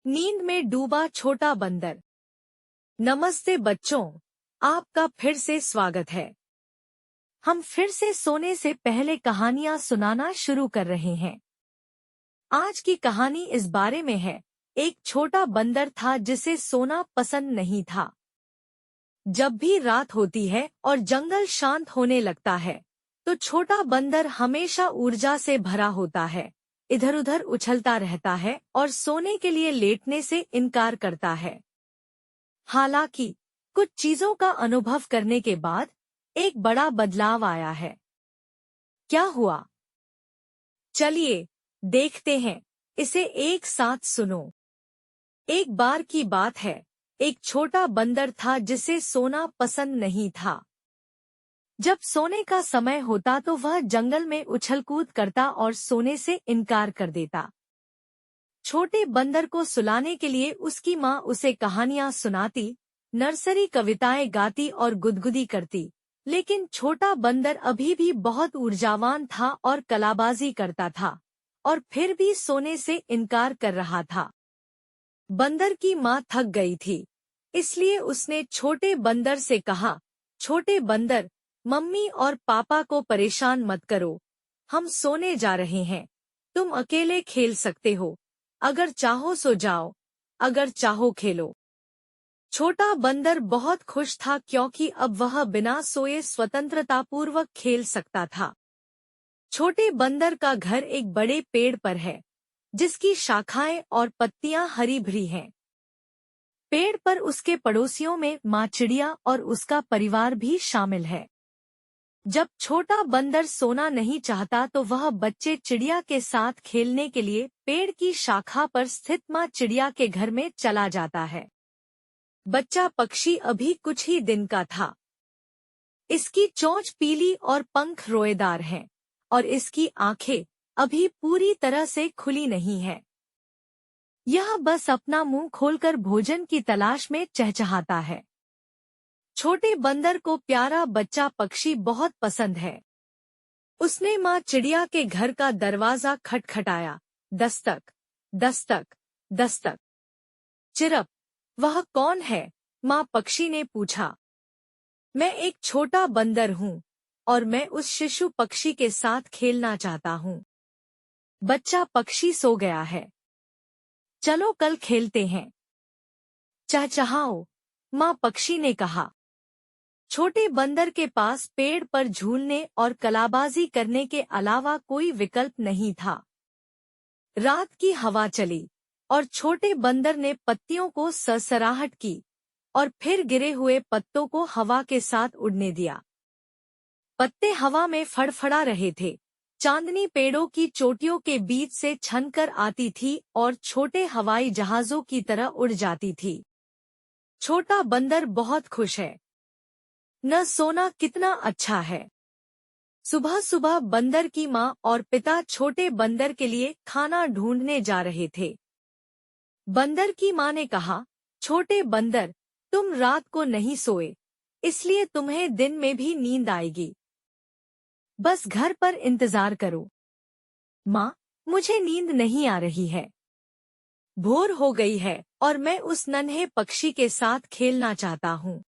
नींद में डूबा छोटा बंदर। नमस्ते बच्चों, आपका फिर से स्वागत है। हम फिर से सोने से पहले कहानियां सुनाना शुरू कर रहे हैं। आज की कहानी इस बारे में है। एक छोटा बंदर था जिसे सोना पसंद नहीं था। जब भी रात होती है और जंगल शांत होने लगता है, तो छोटा बंदर हमेशा ऊर्जा से भरा होता है। इधर उधर उछलता रहता है और सोने के लिए लेटने से इनकार करता है। हालांकि कुछ चीजों का अनुभव करने के बाद एक बड़ा बदलाव आया है। क्या हुआ? चलिए देखते हैं, इसे एक साथ सुनो। एक बार की बात है, एक छोटा बंदर था जिसे सोना पसंद नहीं था। जब सोने का समय होता तो वह जंगल में उछल-कूद करता और सोने से इनकार कर देता। छोटे बंदर को सुलाने के लिए उसकी माँ उसे कहानियां सुनाती, नर्सरी कविताएं गाती और गुदगुदी करती, लेकिन छोटा बंदर अभी भी बहुत ऊर्जावान था और कलाबाजी करता था, और फिर भी सोने से इनकार कर रहा था। बंदर की माँ थक गई थी, इसलिए उसने छोटे बंदर से कहा, छोटे बंदर, मम्मी और पापा को परेशान मत करो, हम सोने जा रहे हैं। तुम अकेले खेल सकते हो, अगर चाहो सो जाओ, अगर चाहो खेलो। छोटा बंदर बहुत खुश था क्योंकि अब वह बिना सोए स्वतंत्रतापूर्वक खेल सकता था। छोटे बंदर का घर एक बड़े पेड़ पर है, जिसकी शाखाएं और पत्तियां हरी भरी हैं। पेड़ पर उसके पड़ोसियों में माँ चिड़िया और उसका परिवार भी शामिल है। जब छोटा बंदर सोना नहीं चाहता तो वह बच्चे चिड़िया के साथ खेलने के लिए पेड़ की शाखा पर स्थित माँ चिड़िया के घर में चला जाता है। बच्चा पक्षी अभी कुछ ही दिन का था। इसकी चोंच पीली और पंख रोएदार हैं, और इसकी आंखें अभी पूरी तरह से खुली नहीं है। यह बस अपना मुंह खोलकर भोजन की तलाश में चहचहाता है। छोटे बंदर को प्यारा बच्चा पक्षी बहुत पसंद है। उसने माँ चिड़िया के घर का दरवाजा खटखटाया। दस्तक, दस्तक, दस्तक। चिरप, वह कौन है? माँ पक्षी ने पूछा। मैं एक छोटा बंदर हूँ, और मैं उस शिशु पक्षी के साथ खेलना चाहता हूँ। बच्चा पक्षी सो गया है। चलो कल खेलते हैं। चहचहाओ, माँ पक्षी ने कहा। छोटे बंदर के पास पेड़ पर झूलने और कलाबाजी करने के अलावा कोई विकल्प नहीं था। रात की हवा चली, और छोटे बंदर ने पत्तियों को सरसराहट की, और फिर गिरे हुए पत्तों को हवा के साथ उड़ने दिया। पत्ते हवा में फड़फड़ा रहे थे। चांदनी पेड़ों की चोटियों के बीच से छनकर आती थी और छोटे हवाई जहाजों की तरह उड़ जाती थी। छोटा बंदर बहुत खुश है। न सोना कितना अच्छा है। सुबह सुबह बंदर की माँ और पिता छोटे बंदर के लिए खाना ढूंढने जा रहे थे। बंदर की माँ ने कहा, छोटे बंदर, तुम रात को नहीं सोए, इसलिए तुम्हें दिन में भी नींद आएगी। बस घर पर इंतजार करो। माँ, मुझे नींद नहीं आ रही है। भोर हो गई है और मैं उस नन्हे पक्षी के साथ खेलना चाहता हूँ।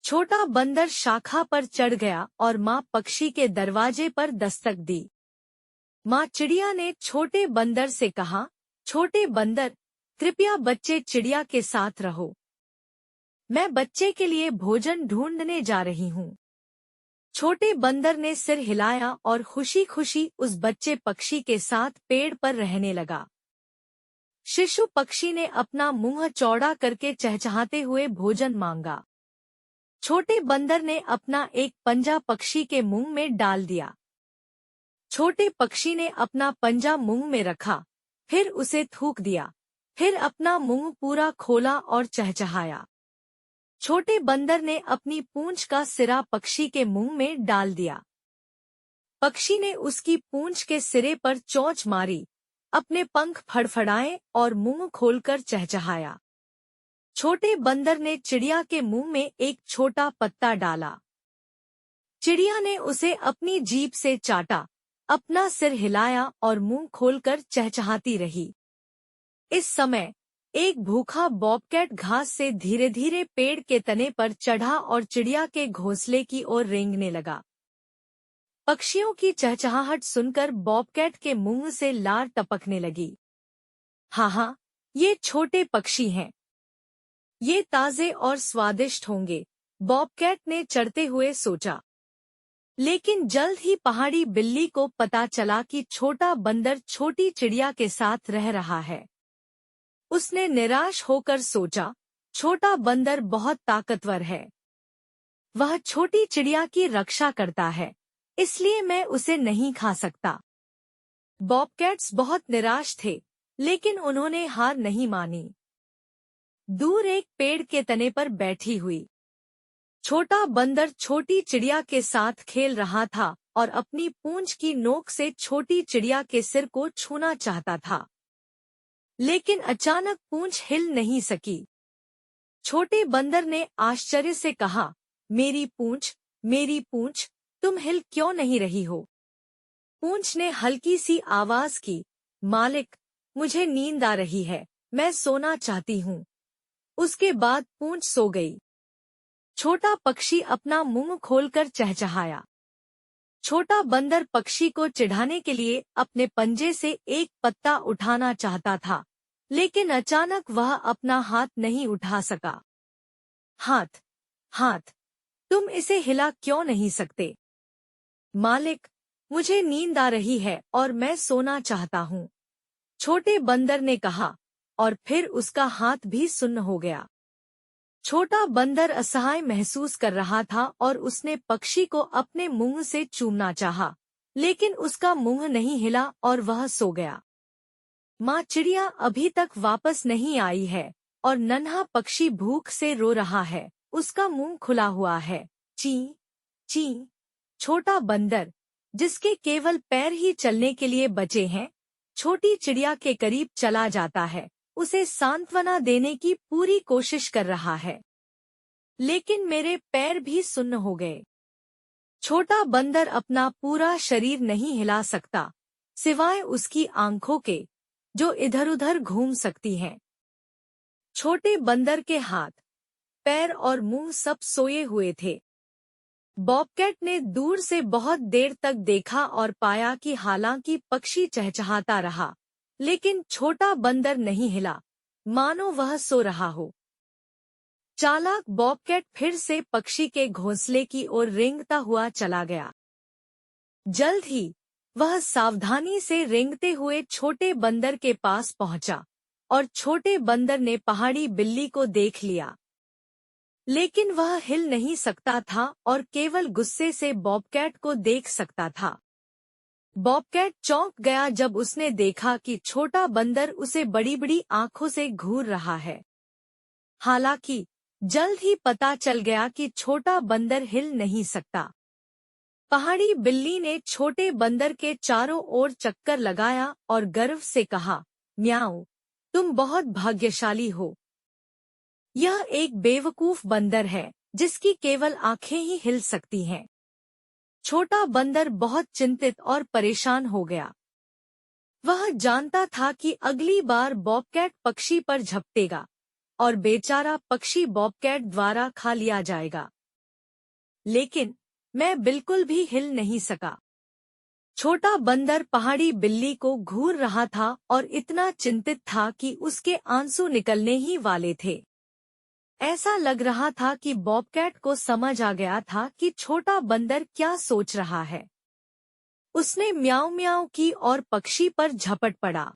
छोटा बंदर शाखा पर चढ़ गया और माँ पक्षी के दरवाजे पर दस्तक दी। माँ चिड़िया ने छोटे बंदर से कहा, छोटे बंदर, कृपया बच्चे चिड़िया के साथ रहो। मैं बच्चे के लिए भोजन ढूंढने जा रही हूँ। छोटे बंदर ने सिर हिलाया और खुशी खुशी उस बच्चे पक्षी के साथ पेड़ पर रहने लगा। शिशु पक्षी ने अपना मुंह चौड़ा करके चहचहाते हुए भोजन मांगा। छोटे बंदर ने अपना एक पंजा पक्षी के मुंह में डाल दिया। छोटे पक्षी ने अपना पंजा मुंह में रखा, फिर उसे थूक दिया, फिर अपना मुंह पूरा खोला और चहचहाया। छोटे बंदर ने अपनी पूंछ का सिरा पक्षी के मुंह में डाल दिया। पक्षी ने उसकी पूंछ के सिरे पर चोंच मारी, अपने पंख फड़फड़ाए और मुंह खोलकर चहचहाया। छोटे बंदर ने चिड़िया के मुंह में एक छोटा पत्ता डाला। चिड़िया ने उसे अपनी जीभ से चाटा, अपना सिर हिलाया और मुंह खोलकर चहचहाती रही। इस समय एक भूखा बॉबकैट घास से धीरे धीरे पेड़ के तने पर चढ़ा और चिड़िया के घोंसले की ओर रेंगने लगा। पक्षियों की चहचहाहट सुनकर बॉबकैट के मुंह से लार टपकने लगी। हाँ, ये छोटे पक्षी हैं। ये ताजे और स्वादिष्ट होंगे, बॉबकैट ने चढ़ते हुए सोचा। लेकिन जल्द ही पहाड़ी बिल्ली को पता चला कि छोटा बंदर छोटी चिड़िया के साथ रह रहा है। उसने निराश होकर सोचा, छोटा बंदर बहुत ताकतवर है। वह छोटी चिड़िया की रक्षा करता है, इसलिए मैं उसे नहीं खा सकता। बॉबकैट्स बहुत निराश थे, लेकिन उन्होंने हार नहीं मानी। दूर एक पेड़ के तने पर बैठी हुई छोटा बंदर छोटी चिड़िया के साथ खेल रहा था और अपनी पूंछ की नोक से छोटी चिड़िया के सिर को छूना चाहता था। लेकिन अचानक पूंछ हिल नहीं सकी। छोटे बंदर ने आश्चर्य से कहा, मेरी पूंछ, तुम हिल क्यों नहीं रही हो? पूंछ ने हल्की सी आवाज की, मालिक, मुझे नींद आ रही है, मैं सोना चाहती हूँ। उसके बाद पूंछ सो गई। छोटा पक्षी अपना मुंह खोलकर चहचहाया। छोटा बंदर पक्षी को चिढ़ाने के लिए अपने पंजे से एक पत्ता उठाना चाहता था, लेकिन अचानक वह अपना हाथ नहीं उठा सका। हाथ, तुम इसे हिला क्यों नहीं सकते? मालिक, मुझे नींद आ रही है और मैं सोना चाहता हूँ, छोटे बंदर ने कहा, और फिर उसका हाथ भी सुन्न हो गया। छोटा बंदर असहाय महसूस कर रहा था और उसने पक्षी को अपने मुंह से चूमना चाहा, लेकिन उसका मुंह नहीं हिला और वह सो गया। माँ चिड़िया अभी तक वापस नहीं आई है और नन्हा पक्षी भूख से रो रहा है, उसका मुंह खुला हुआ है। ची ची। छोटा बंदर, जिसके केवल पैर ही चलने के लिए बचे हैं, छोटी चिड़िया के करीब चला जाता है, उसे सांत्वना देने की पूरी कोशिश कर रहा है। लेकिन मेरे पैर भी सुन्न हो गए। छोटा बंदर अपना पूरा शरीर नहीं हिला सकता, सिवाय उसकी आंखों के, जो इधर-उधर घूम सकती हैं। छोटे बंदर के हाथ, पैर और मुंह सब सोए हुए थे। बॉबकैट ने दूर से बहुत देर तक देखा और पाया कि हालांकि पक्षी चहचहाता रहा, लेकिन छोटा बंदर नहीं हिला, मानो वह सो रहा हो। चालाक बॉबकैट फिर से पक्षी के घोंसले की ओर रेंगता हुआ चला गया। जल्द ही वह सावधानी से रेंगते हुए छोटे बंदर के पास पहुंचा और छोटे बंदर ने पहाड़ी बिल्ली को देख लिया। लेकिन वह हिल नहीं सकता था और केवल गुस्से से बॉबकैट को देख सकता था। बॉबकैट चौंक गया जब उसने देखा कि छोटा बंदर उसे बड़ी-बड़ी आंखों से घूर रहा है। हालांकि जल्द ही पता चल गया कि छोटा बंदर हिल नहीं सकता। पहाड़ी बिल्ली ने छोटे बंदर के चारों ओर चक्कर लगाया और गर्व से कहा, म्याऊ, तुम बहुत भाग्यशाली हो। यह एक बेवकूफ बंदर है, जिसकी केवल आंखें ही हिल सकती हैं। छोटा बंदर बहुत चिंतित और परेशान हो गया। वह जानता था कि अगली बार बॉबकैट पक्षी पर झपटेगा और बेचारा पक्षी बॉबकैट द्वारा खा लिया जाएगा। लेकिन मैं बिल्कुल भी हिल नहीं सका। छोटा बंदर पहाड़ी बिल्ली को घूर रहा था और इतना चिंतित था कि उसके आंसू निकलने ही वाले थे। ऐसा लग रहा था कि बॉबकैट को समझ आ गया था कि छोटा बंदर क्या सोच रहा है। उसने म्याऊं म्याऊं की और पक्षी पर झपट पड़ा।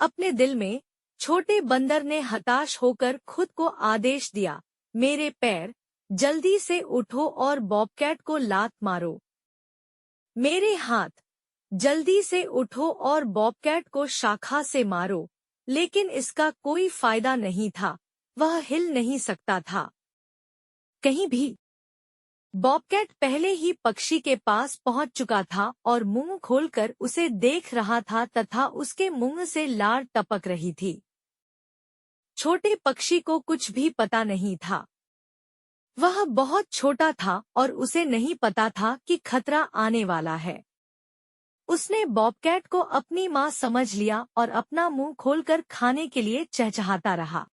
अपने दिल में छोटे बंदर ने हताश होकर खुद को आदेश दिया, मेरे पैर, जल्दी से उठो और बॉबकैट को लात मारो। मेरे हाथ, जल्दी से उठो और बॉबकैट को शाखा से मारो। लेकिन इसका कोई फायदा नहीं था, वह हिल नहीं सकता था कहीं भी। बॉबकैट पहले ही पक्षी के पास पहुंच चुका था और मुंह खोलकर उसे देख रहा था तथा उसके मुंह से लार टपक रही थी। छोटे पक्षी को कुछ भी पता नहीं था। वह बहुत छोटा था और उसे नहीं पता था कि खतरा आने वाला है। उसने बॉबकैट को अपनी माँ समझ लिया और अपना मुंह खोलकर खाने के लिए चहचहाता रहा।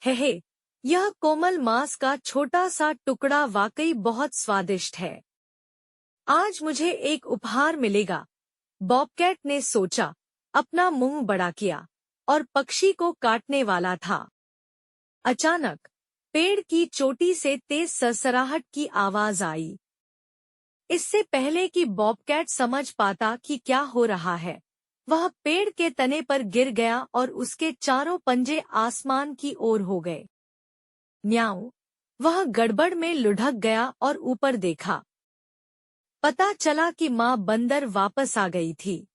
हे, यह कोमल मांस का छोटा सा टुकड़ा वाकई बहुत स्वादिष्ट है। आज मुझे एक उपहार मिलेगा, बॉबकैट ने सोचा, अपना मुंह बड़ा किया और पक्षी को काटने वाला था। अचानक पेड़ की चोटी से तेज सरसराहट की आवाज आई। इससे पहले कि बॉबकैट समझ पाता कि क्या हो रहा है, वह पेड़ के तने पर गिर गया और उसके चारों पंजे आसमान की ओर हो गए। म्याऊं! वह गड़बड़ में लुढ़क गया और ऊपर देखा। पता चला कि माँ बंदर वापस आ गई थी।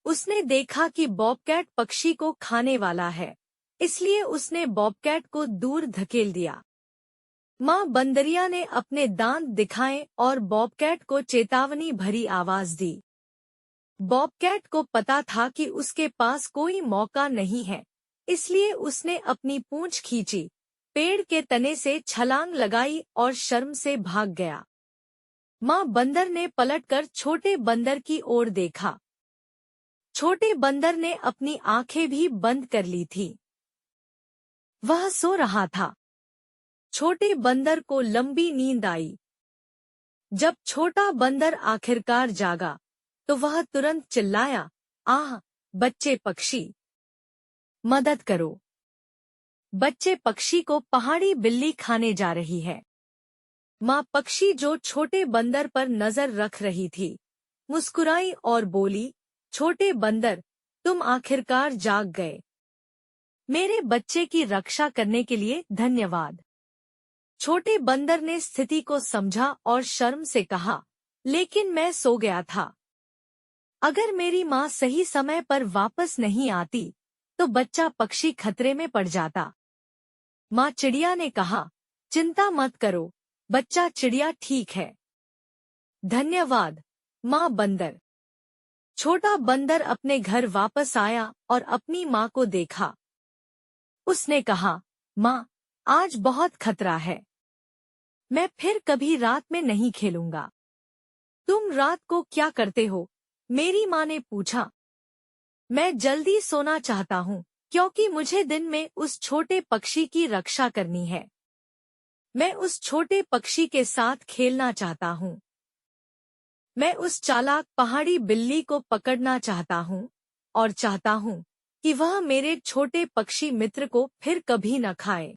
उसने देखा कि बॉबकैट पक्षी को खाने वाला है, इसलिए उसने बॉबकैट को दूर धकेल दिया। माँ बंदरिया ने अपने दांत दिखाए और बॉबकैट को चेतावनी भरी आवाज दी। बॉबकैट को पता था कि उसके पास कोई मौका नहीं है, इसलिए उसने अपनी पूंछ खींची, पेड़ के तने से छलांग लगाई और शर्म से भाग गया। माँ बंदर ने पलटकर छोटे बंदर की ओर देखा। छोटे बंदर ने अपनी आंखें भी बंद कर ली थी। वह सो रहा था। छोटे बंदर को लंबी नींद आई। जब छोटा बंदर आखिरकार जागा, तो वह तुरंत चिल्लाया, आह! बच्चे पक्षी, मदद करो! बच्चे पक्षी को पहाड़ी बिल्ली खाने जा रही है। माँ पक्षी, जो छोटे बंदर पर नजर रख रही थी, मुस्कुराई और बोली, छोटे बंदर, तुम आखिरकार जाग गए। मेरे बच्चे की रक्षा करने के लिए धन्यवाद। छोटे बंदर ने स्थिति को समझा और शर्म से कहा, लेकिन मैं सो गया था। अगर मेरी माँ सही समय पर वापस नहीं आती, तो बच्चा पक्षी खतरे में पड़ जाता। माँ चिड़िया ने कहा, चिंता मत करो, बच्चा चिड़िया ठीक है। धन्यवाद, माँ बंदर। छोटा बंदर अपने घर वापस आया और अपनी माँ को देखा। उसने कहा, माँ, आज बहुत खतरा है। मैं फिर कभी रात में नहीं खेलूंगा। तुम रात को क्या करते हो? मेरी माँ ने पूछा। मैं जल्दी सोना चाहता हूँ, क्योंकि मुझे दिन में उस छोटे पक्षी की रक्षा करनी है। मैं उस छोटे पक्षी के साथ खेलना चाहता हूँ। मैं उस चालाक पहाड़ी बिल्ली को पकड़ना चाहता हूँ और चाहता हूँ कि वह मेरे छोटे पक्षी मित्र को फिर कभी न खाए।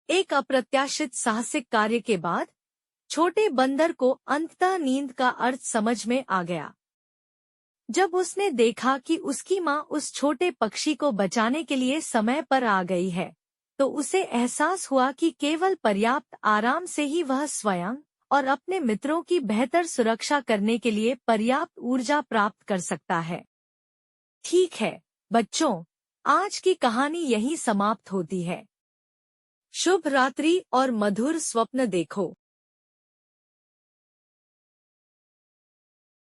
एक अप्रत्याशित साहसिक कार्य के बाद छोटे बंदर को अंततः नींद का अर्थ समझ में आ गया। जब उसने देखा कि उसकी माँ उस छोटे पक्षी को बचाने के लिए समय पर आ गई है, तो उसे एहसास हुआ कि केवल पर्याप्त आराम से ही वह स्वयं और अपने मित्रों की बेहतर सुरक्षा करने के लिए पर्याप्त ऊर्जा प्राप्त कर सकता है। ठीक है, बच्चों, आज की कहानी यहीं समाप्त होती है। शुभ रात्रि और मधुर स्वप्न देखो।